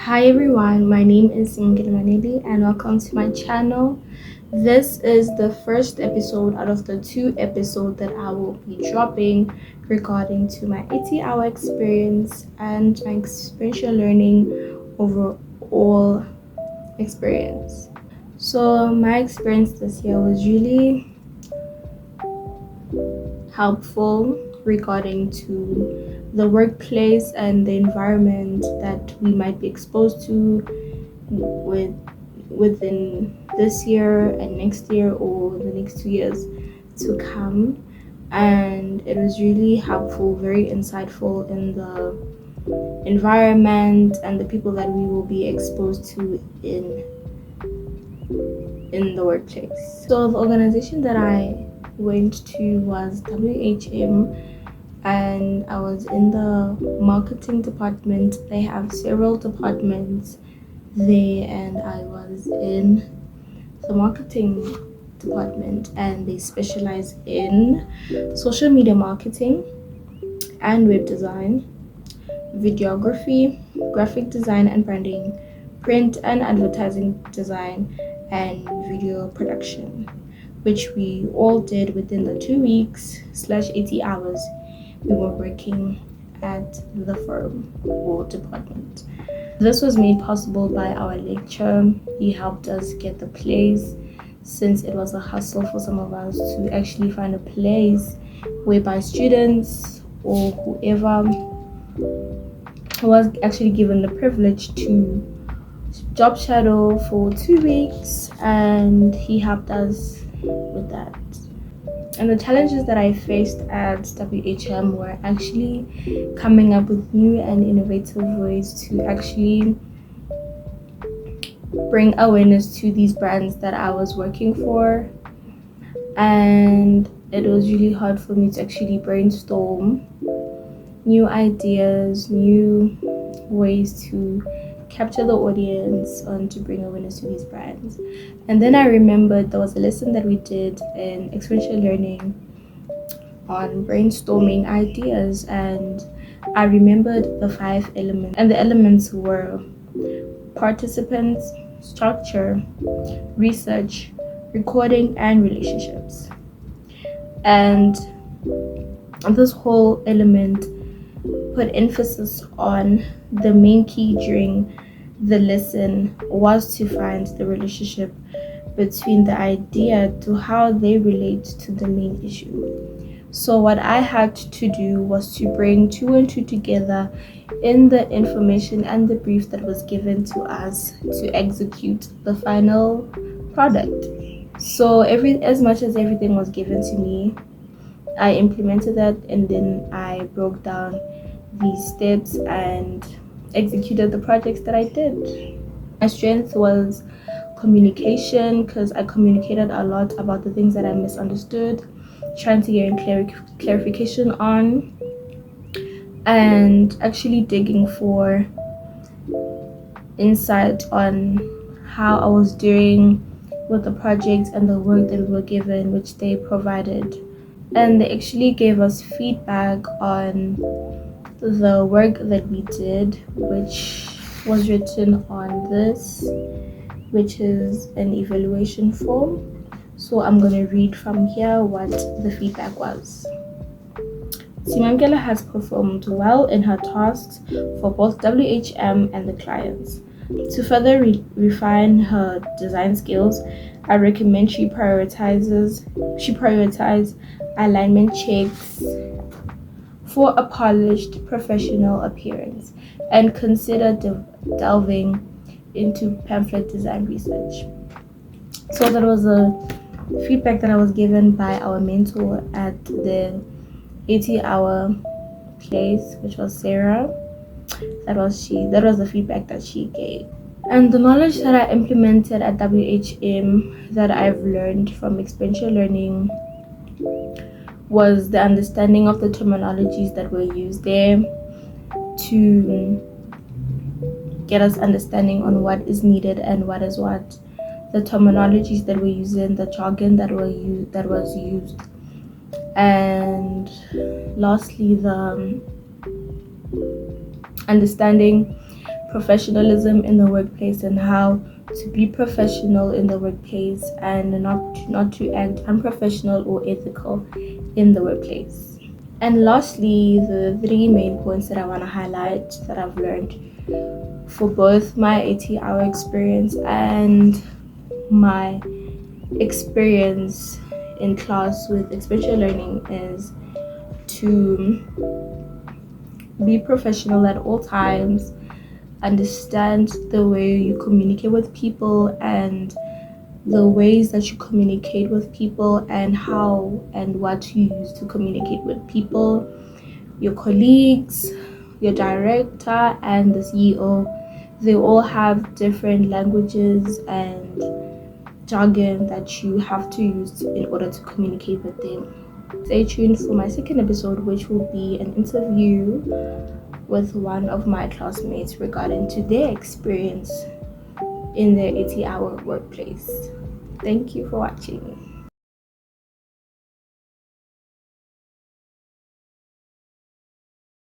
Hi everyone, my name is Maneli and welcome to my channel. This is the first episode out of the 2 episodes that I will be dropping regarding to my 80-hour experience and my experiential learning overall experience. So my experience this year was really helpful regarding to the workplace and the environment that we might be exposed to within this year and next year or the next 2 years to come. And it was really helpful, very insightful in the environment and the people that we will be exposed to in the workplace. So the organization that I went to was WHM, and I was in the marketing department. They have several departments there, and I was in the marketing department, and they specialize in social media marketing and web design, videography, graphic design and branding, print and advertising design, and video production, which we all did within the 2 weeks / 80 hours we were working at the firm or department. This was made possible by our lecturer. He helped us get the place, since it was a hustle for some of us to actually find a place whereby students or whoever was actually given the privilege to job shadow for 2 weeks, and he helped us with that. And the challenges that I faced at WHM were actually coming up with new and innovative ways to actually bring awareness to these brands that I was working for. And it was really hard for me to actually brainstorm new ideas, new ways to capture the audience and to bring awareness to these brands. And then I remembered there was a lesson that we did in experiential learning on brainstorming ideas, and I remembered the 5 elements, and the elements were participants, structure, research, recording, and relationships. And this whole element put emphasis on the main key during the lesson was to find the relationship between the idea to how they relate to the main issue. So what I had to do was to bring 2 and 2 together in the information and the brief that was given to us to execute the final product. So as much as everything was given to me, I implemented that, and then I broke down these steps and executed the projects that I did. My strength was communication, because I communicated a lot about the things that I misunderstood, trying to get clarification on, and actually digging for insight on how I was doing with the projects and the work that we were given, which they provided. And they actually gave us feedback on the work that we did, which was written on this, which is an evaluation form. So I'm going to read from here what the feedback was. Simamkela has performed well in her tasks for both WHM and the clients. To further refine her design skills, I recommend she prioritize alignment checks for a polished professional appearance, and consider delving into pamphlet design research. So that was a feedback that I was given by our mentor at the 80-hour place, which was Sarah. That was the feedback that she gave. And the knowledge that I implemented at WHM that I've learned from experiential learning was the understanding of the terminologies that were used there to get us understanding on what is needed and what is what, the terminologies that we're using, the jargon that was used, and lastly the understanding professionalism in the workplace and how to be professional in the workplace and not to act unprofessional or ethical in the workplace. And lastly, the three main points that I want to highlight that I've learned for both my 80-hour experience and my experience in class with experiential learning is to be professional at all times, understand the way you communicate with people and the ways that you communicate with people and how and what you use to communicate with people, your colleagues, your director, and the CEO. They all have different languages and jargon that you have to use in order to communicate with them. Stay tuned for my second episode, which will be an interview with one of my classmates regarding to their experience in their 80-hour workplace. Thank you for watching.